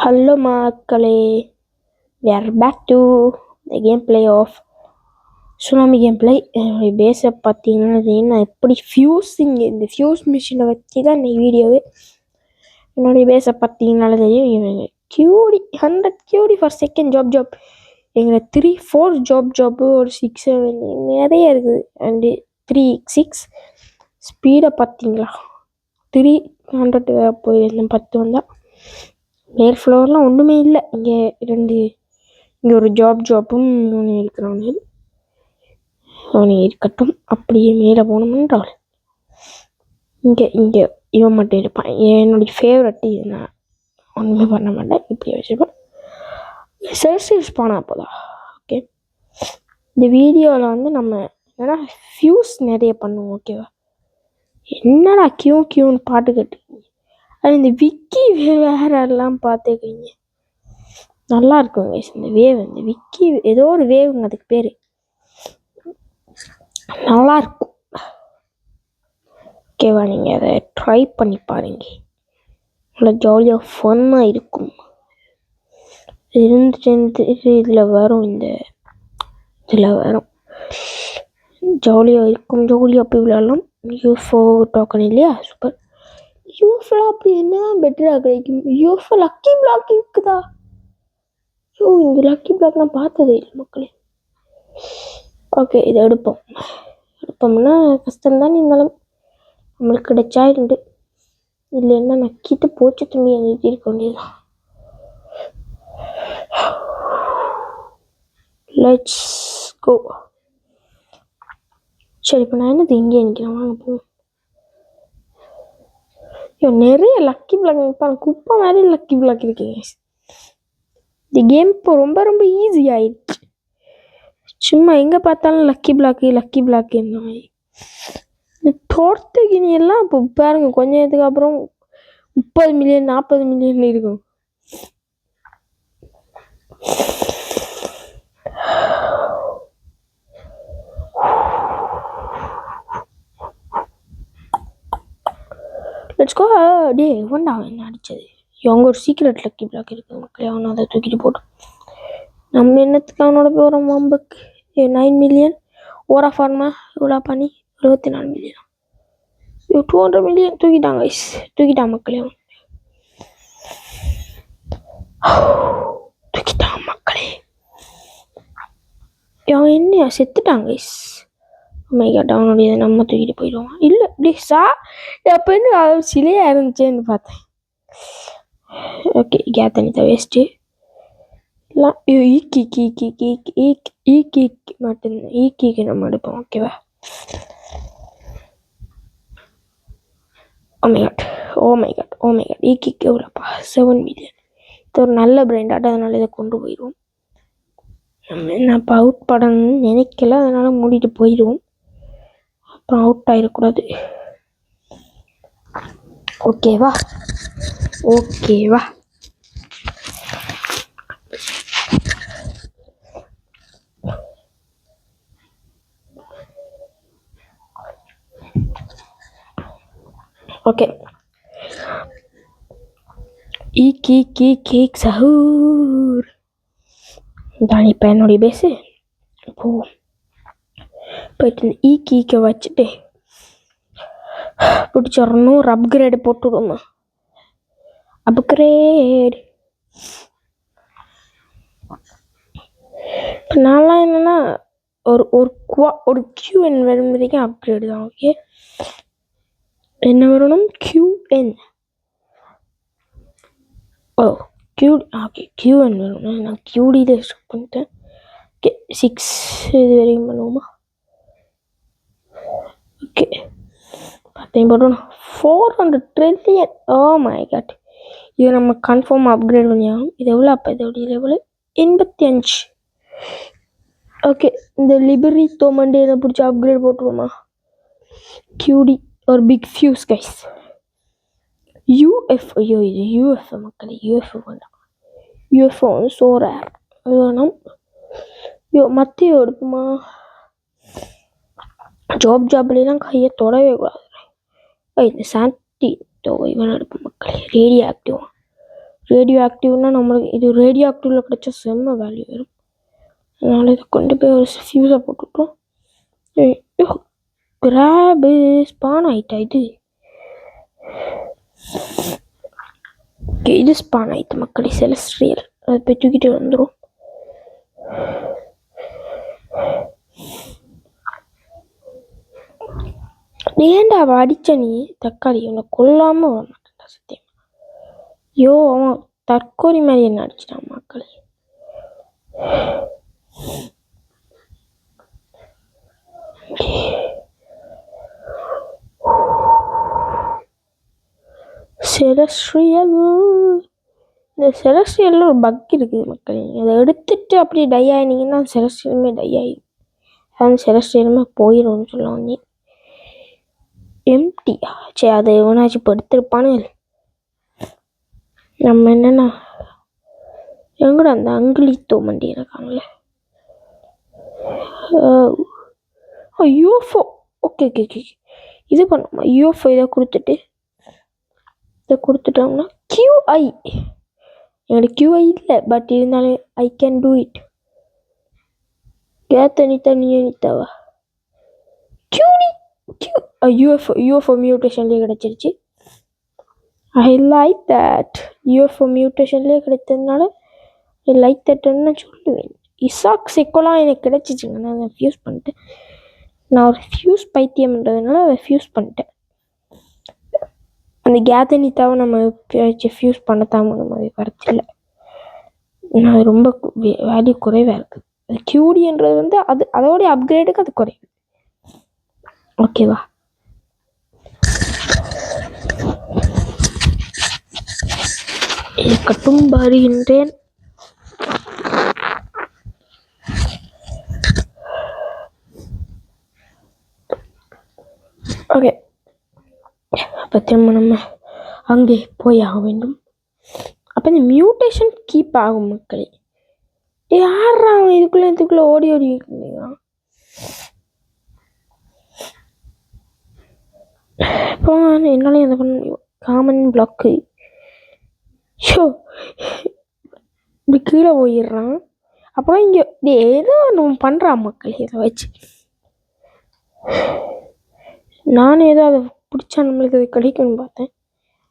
Hello மக்களே, we are back to the gameplay of tsunami gameplay. என்னுடைய பேஸை பார்த்தீங்கன்னா நான் எப்படி இந்த ஃபியூஸ் மிஷினை வச்சு தான் இந்த வீடியோவே. என்னுடைய பேஸை பார்த்தீங்கன்னால தெரியும், QT 100 QT for second job எங்களை 3-4 ஜாப்பு ஒரு 6-7 நிறைய இருக்குது. அண்டு 3-6 ஸ்பீடை பார்த்தீங்களா, 300 போயிருந்தேன் 10 வந்தால். மேல் ஃப்ளோர்லாம் ஒன்றுமே இல்லை. இங்கே ஒரு ஜாப்பும் இவனு இருக்கிறவனு அவனை இருக்கட்டும். அப்படியே மேலே போனோம்ன்றால் இங்கே இவன் மட்டும் இருப்பான். என்னுடைய ஃபேவரட் இது. நான் ஒன்றுமே பண்ண மாட்டேன், இப்படி வச்சுருப்பேன். செல்சியஸ் போனால் போதும். ஓகே, இந்த வீடியோவில் நம்ம என்னன்னா ஃபியூஸ் நிறைய பண்ணுவோம். ஓகேவா? என்னடா கியூன்னு பாட்டு கட்டுறீங்க? அது இந்த விக்கி வேறெல்லாம் பார்த்துக்கிங்க, நல்லா இருக்கும் இந்த வேவ். இந்த விக்கி ஏதோ ஒரு வேவுங்க, அதுக்கு பேர் நல்லா இருக்கும். ஓகேவா? நீங்கள் அதை ட்ரை பண்ணி பாருங்க, நல்லா ஜாலியாக ஃபன்னாக இருக்கும். இதில் வரும், இதில் வரும், ஜாலியாக இருக்கும். ஜாலியாக போய் விளையாடலாம். யூஎஃப்ஓ டோக்கன் இல்லையா? சூப்பர். யூஎஃப்ஓ அப்படி என்ன பெட்டராக கிடைக்கும்? யூஎஃப்ஓ லக்கி பிளாக் இருக்குதா? இந்த லக்கி பிளாக் நான் பார்த்ததே இல்லை மக்களே. ஓகே, இதை எடுப்போம்னா கஷ்டம்தான், இருந்தாலும் நம்மளுக்கு கிடைச்சா இருந்து இல்லைன்னா நக்கிட்டு போச்சு திரும்பி எழுதி இருக்க வேண்டியதுதான். Let's go. சரி, இப்போ நான் என்னது இங்கே நிற்கிறேன், வாங்க போவோம். நிறைய லக்கி பிளாக் இருப்பாங்க, குப்பை மாதிரி லக்கி பிளாக் இருக்கீங்க. இந்த கேம் இப்போ ரொம்ப ரொம்ப ஈஸி ஆயிடுச்சு. சும்மா எங்கே பார்த்தாலும் லக்கி பிளாக் இந்த மாதிரி. இந்த தோர்த்தகினி எல்லாம் இப்போ பாருங்க, கொஞ்ச நேரத்துக்கு அப்புறம் 30 மில்லியன் 40 மில்லியன் இருக்கும். Let's go. டே ஒண்டா என்ன அடிச்சது? அவங்க ஒரு சீக்ரெட் லக்கி பிளாக் இருக்கு மக்களே, அவனை அதை தூக்கிட்டு போட்டோம். நம்ம என்னத்துக்கு அவனோட போகிறோம் வம்புக்கு? 9 மில்லியன் ஓரா ஃபார்மா இவ்வளோ பண்ணி 24 மில்லியன் 200 மில்லியன் தூக்கிட்டான் மக்களே. தூக்கிட்டான் மக்களே. அவன் என்ன செத்துட்டான் கைஸ். மைகாட், அவனுடைய நம்ம தூக்கிட்டு போயிடுவான். இல்லை அப்படி அப்போ என்ன சிலையாக இருந்துச்சேன்னு பார்த்தேன். ஓகே, கேத்தனி தான் வேஸ்ட்டு. ஈக்கி மட்டும்தான், ஈக்கிக்கு நம்ம எடுப்போம். ஓகேவா? ஓ மை காட் ஈக்கிக்கு எவ்வளோப்பா? 7 மில்லியன். இது ஒரு நல்ல பிராண்டாக, அதனால இதை கொண்டு போயிடுவோம். நான் இப்போ அவுட் படம்னு நினைக்கல, அதனால மூடிட்டு போயிடுவோம். அப்புறம் அவுட் ஆகிடக்கூடாது. ஓகேவா? ஓகே, கேக் சஹூர் தான் இப்போ என்னுடைய பேஸு. போயிட்டு ஈக்க வச்சுட்டு பிடிச்சிடணும். ஒரு அப்கிரேடு போட்டு விடுமா? அப்கிரேட். இப்போ நான்லாம் என்னென்னா ஒரு QN வரும் வரைக்கும் அப்கிரேடு தான். ஓகே, என்ன வரணும்? QN. QN வரணும். நான் QDயில் ஸ்டார்ட் பண்ணிட்டேன். ஓகே, 6 இது வரைக்கும் பண்ணுவோமா? ஓகே, பார்த்தேன் போட்டோம் 400 ட்ரில்லியன். ஓ மை காட், இது நம்ம கன்ஃபார்ம் அப்கிரேட் பண்ணியாகும். இது எவ்வளோ? அப்போ இதோடைய லெவலு 85. ஓகே, இந்த லிபரி தோமண்டே பிடிச்சி அப்கிரேட் போட்டுருவோமா? QD ஒரு பிக் ஃபியூஸ் கைஸ். UFO, இது UFO மக்களே, UFO வேண்டாம். UFO வந்து சோறார் அது வேணாம். மத்திய எடுப்புமா? ஜாப்லாம் கையை தொடவே கூடாது. இந்த சாந்தி இவன் எடுப்பு மக்களே. ரேடியோ ரேடியோ ஆக்டிவ்னால் நம்மளுக்கு இது ரேடியோ ஆக்டிவில் கிடச்சா செம்ம வேல்யூ வரும். அதனால் இதை கொண்டு போய் ஒரு ஃபியூஸை போட்டுவிட்டோம். கிராபு ஸ்பான் ஆகிட்டா இது. ஓகே, இது ஸ்பான் ஆகிட்டு மக்களே, செலஸ்ட்ரியல். அதை போய் தூக்கிட்டு வந்துடும். ஏண்டா அவ அடிச்ச நீ தக்காளி, உன்னை கொல்லாம வர மாட்டேன்டா சத்தியம். ஐயோ, அவன் தற்கொலை மாதிரி என்ன அடிச்சிட்டான் மக்களே. செலஸ்ட்ரியல், இந்த செலஸ்ட்ரியல்ல ஒரு பக் இருக்குது மக்களே. அதை எடுத்துட்டு அப்படி டை ஆயினீங்கன்னா செலஸ்ட்ரியலுமே டை ஆகிடும். அது செலஸ்ட்ரியலுமே போயிடும்னு சொல்லுவாங்க. நீ எம்டியா? சரி, அதை எவனாச்சும் இப்போ எடுத்துருப்பானு. நம்ம என்னன்னா எங்கட அந்த அங்கிலித்தோ மண்டி இருக்காங்களே, யூஎஃப்ஓ. ஓகே ஓகே ஓகே, இது பண்ணுமா யூஎஃப்ஓ. இதை கொடுத்துட்டோம்னா கியூஐ. என்னோட கியூஐ இல்லை, பட் இருந்தாலும் ஐ கேன் டூ இட். தனித்தாவா கியூடி யூஎஃப்ஓ மியூட்டேஷன்லேயே கிடச்சிருச்சு. I like that. யூஎஃப்ஓ மியூட்டேஷன்லேயே கிடைத்ததுனால ஐ லைக் தட்னு நான் சொல்லுவேன். இசாக் செக்கோலாம் எனக்கு கிடச்சிச்சுங்க. நான் அதை ஃபியூஸ் பண்ணிட்டேன். நான் ஒரு ஃபியூஸ் பைத்தியம்ன்றதுனால அதை ஃபியூஸ் பண்ணிட்டேன். அந்த கேத்தனித்தாவை நம்ம ஃபியூஸ் பண்ணத்தான் முடியும், அது வரச்சில்லை. அது ரொம்ப வேல்யூ குறைவாக இருக்குது. அது கியூடின்றது வந்து அது அதோடைய அப்கிரேடுக்கு அது குறைவு. ஓகேவா? இருக்கட்டும், வருகின்றேன். ஓகே, அப்போ திரும்ப நம்ம அங்கே போய் ஆக வேண்டும். அப்போ இந்த மியூட்டேஷன் கீப் ஆகும் மக்களே. யாரா இதுக்குள்ளே ஓடி வைக்கிறீங்களா? இப்போ என்னாலையும் அதை பண்ண முடியும். Common block. ஷோ, இப்படி கீழே போயிடுறான். அப்புறம் இங்கே ஏதோ நம்ம பண்ணுறான் மக்கள். இதை வச்சு நான் ஏதோ அதை பிடிச்சா நம்மளுக்கு அது கிடைக்கும்னு பார்த்தேன்.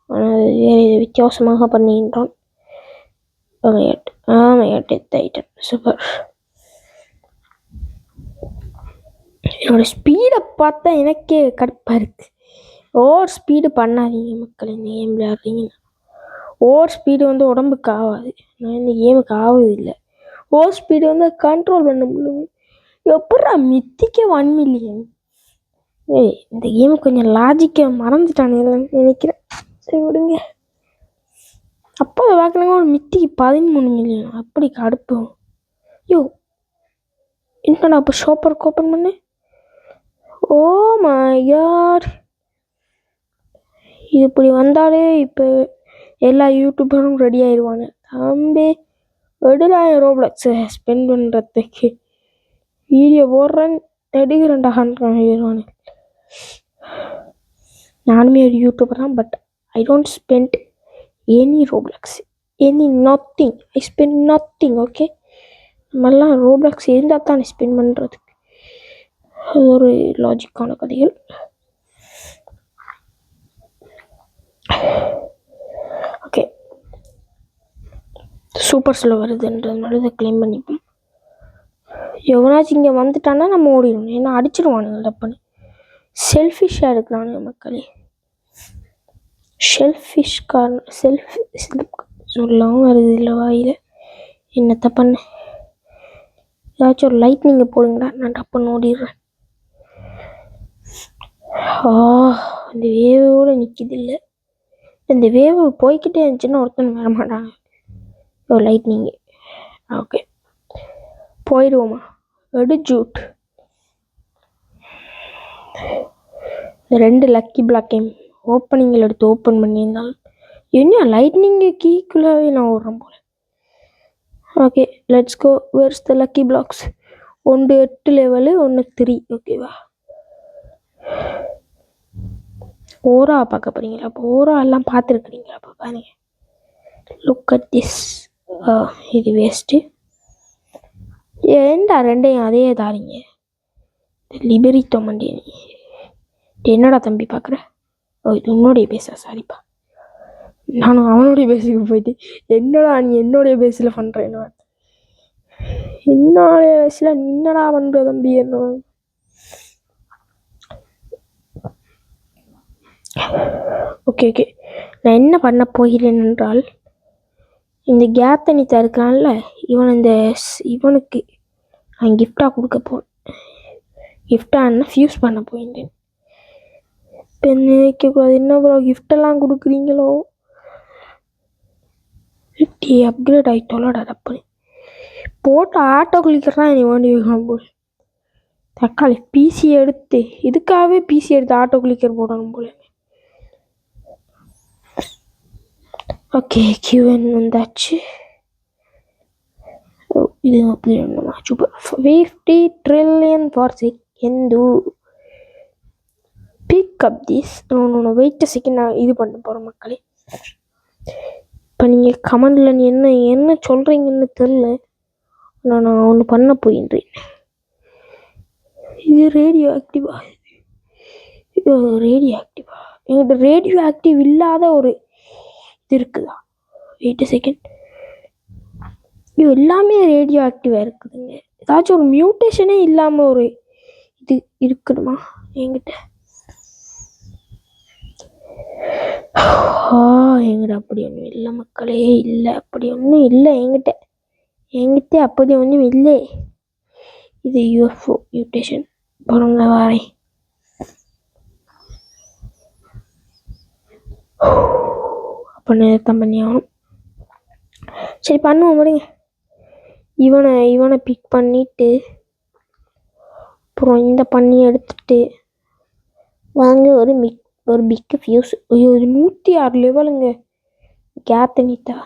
ஆனால் அது வேறு இதை வித்தியாசமாக பண்ணின்றான். டெத் ஆகிட்டேன். சூப்பர். என்னோட ஸ்பீடை பார்த்தா எனக்கே கடுப்பாக இருக்குது. ஓவர் ஸ்பீடு பண்ணாதீங்க மக்கள். இந்த கேம் விளையாடுறீங்கன்னா ஓவர் ஸ்பீடு வந்து உடம்புக்கு ஆகாது. நான் இந்த கேமுக்கு ஆகுது இல்லை. ஓவர் ஸ்பீடு வந்து கண்ட்ரோல் பண்ண முடியும். எப்படா மித்திக்க 1 மில்லியன்? இந்த கேமு கொஞ்சம் லாஜிக்கை மறந்துட்டானுங்கன்னு நினைக்கிறேன். சரி விடுங்க. அப்போ அதை பார்க்கலங்க, ஒரு மித்திக்கு 13 மில்லியன். அப்படி கடுப்போம். யோ, என்னடா அப்போ ஷாப்பர் ஓப்பன் பண்ணு. ஓ மை காட், இது இப்படி வந்தாலே இப்போ எல்லா யூடியூபரும் ரெடி ஆயிடுவாங்க. தம்பி எடுறாயிரம் ரோப்ளக்ஸை ஸ்பெண்ட் பண்ணுறதுக்கு வீடியோ போடுறேன் எடுக்கிறேன்டான்றான். நானுமே ஒரு யூடியூபர் தான், but I don't spend any Robux, any nothing. I spend nothing. Okay, நம்மெல்லாம் ரோப்ளக்ஸ் இருந்தால் தான் ஸ்பெண்ட் பண்ணுறதுக்கு. அது ஒரு லாஜிக்கான கதைகள். ஓகே, சூப்பர் ஸ்லோ வருதுன்றதுனால இதை கிளைம் பண்ணிப்போம். எவனாச்சும் இங்கே வந்துட்டான்னா நம்ம ஓடிடணும், ஏன்னா அடிச்சிடுவானுங்க டப்புன்னு. செல்ஃபிஷாக இருக்கிறானுங்க மக்களே. செல்ஃப் சொல்லவும் வருது இல்லை வாயில். என்னத்த பண்ண? ஏதாச்சும் ஒரு லைட் நீங்கள் போடுங்கடா, நான் டப்புன்னு ஓடிடுறேன். இந்த வேவோடு நிற்கிது இல்லை. இந்த வேவு போய்கிட்டே இருந்துச்சுன்னா ஒருத்தன் வர மாட்டாங்க. ஒரு லைட்னிங். ஓகே, போயிடுவோமா? ஜூட். இந்த 2 லக்கி பிளாக்கையும் ஓப்பனிங்கில் எடுத்து ஓப்பன் பண்ணியிருந்தாலும் என்ன லைட்னிங்கு கீக்குள்ளாவே நான் ஓடுறேன் போல. Okay, let's go. Where's the lucky blocks? 1 8 level, 1 3. ஓகேவா? ஓரா பார்க்க போகிறீங்களா? அப்போ ஓரா எல்லாம் பார்த்துருக்குறீங்களா? அப்போ பாருங்க, லுக் அட் திஸ். இது வேஸ்ட்டு. ஏண்டா ரெண்டையும் அதே தாரிங்க. லிபரிட்டோ மண்டி. என்னடா தம்பி பார்க்குற? இது உன்னுடைய பேஸா? சாரிப்பா, நானும் அவனுடைய பேஸுக்கு போயிட்டு என்னடா நீ என்னுடைய பேஸில் பண்ணுற? என்னுடைய பேஸில் நீ என்னடா பண்ணுற தம்பி? என்ன ஓகே ஓகே, நான் என்ன பண்ண போகிறேன் என்றால், இந்த கேத்தனித்தா இருக்கிறான்ல, இவனுக்கு நான் கிஃப்டாக கொடுக்க போகிறேன். கிஃப்டாக ஃபியூஸ் பண்ண போயிட்டேன். பெண்ணு வைக்கக்கூடாது. என்ன ப்ரோ கிஃப்டெல்லாம் கொடுக்குறீங்களோ? அப்கிரேட் ஆகிட்டோம்ல டப்புனு போட்டு ஆட்டோ கிளிக்கர்லாம் நீ வேண்டி வைக்கலாம் போல். தக்காளி பிசி எடுத்து இதுக்காகவே பிசி எடுத்து ஆட்டோ கிளிக்கர் போடணும் போல. ஓகே, கியூஎன் வந்தாச்சு. இது அப்படி வேணுமா? Super. 50 trillion for second. Pick up this. Wait second, நான் இது பண்ண போகிறேன் மக்களே. இப்போ நீங்கள் கமெண்டில் நீ என்ன சொல்கிறீங்கன்னு தெரில, நான் ஒன்று பண்ண போகின்றேன். இது ரேடியோ ஆக்டிவா? என்கிட்ட ரேடியோ ஆக்டிவ் இல்லாத ஒரு இது இருக்குதா? Wait second. இது எல்லாமே ரேடியோ ஆக்டிவாக இருக்குதுங்க. ஏதாச்சும் ஒரு மியூட்டேஷனே இல்லாமல் ஒரு இது இருக்குதுமா என்கிட்ட? என்கிட்ட அப்படி ஒன்றும் இல்லை மக்களே. இல்லை, அப்படி ஒன்றும் இல்லை என்கிட்ட அப்படி ஒன்றும் இல்லை. இது யூஎஃப்ஓ மியூட்டேஷன். பொருங்க வாரேன். அப்போ நிறுத்தம் பண்ணி ஆகணும். சரி பண்ணுவோம் முடிங்க. இவனை பிக் பண்ணிட்டு அப்புறம் இந்த பண்ணி எடுத்துட்டு வாங்க ஒரு பிக்கு ஃபியூஸ். ஐயோ, இது 106 லெவலுங்க. கேத்தனித்தா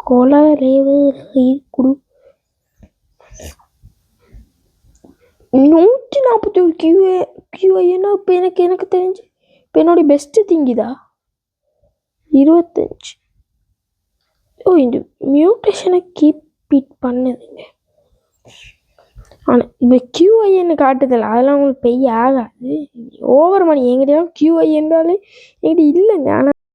கொலை லெவல் கொடு. 141 கியூஐனா? இப்போ எனக்கு தெரிஞ்சு இப்போ என்னுடைய பெஸ்ட்டு திங்கிதா 25. இந்த மியூட்டேஷனை கீப் இட் பண்ணுதுங்க. ஆனால் இப்போ கியூஐன்னு காட்டுதில்ல, அதெல்லாம் உங்களுக்கு பெய்ய ஆகாது. ஓவர் மணி என்கிட்ட கியூஐ என்றாலே என்கிட்ட இல்லைங்க. ஆனால்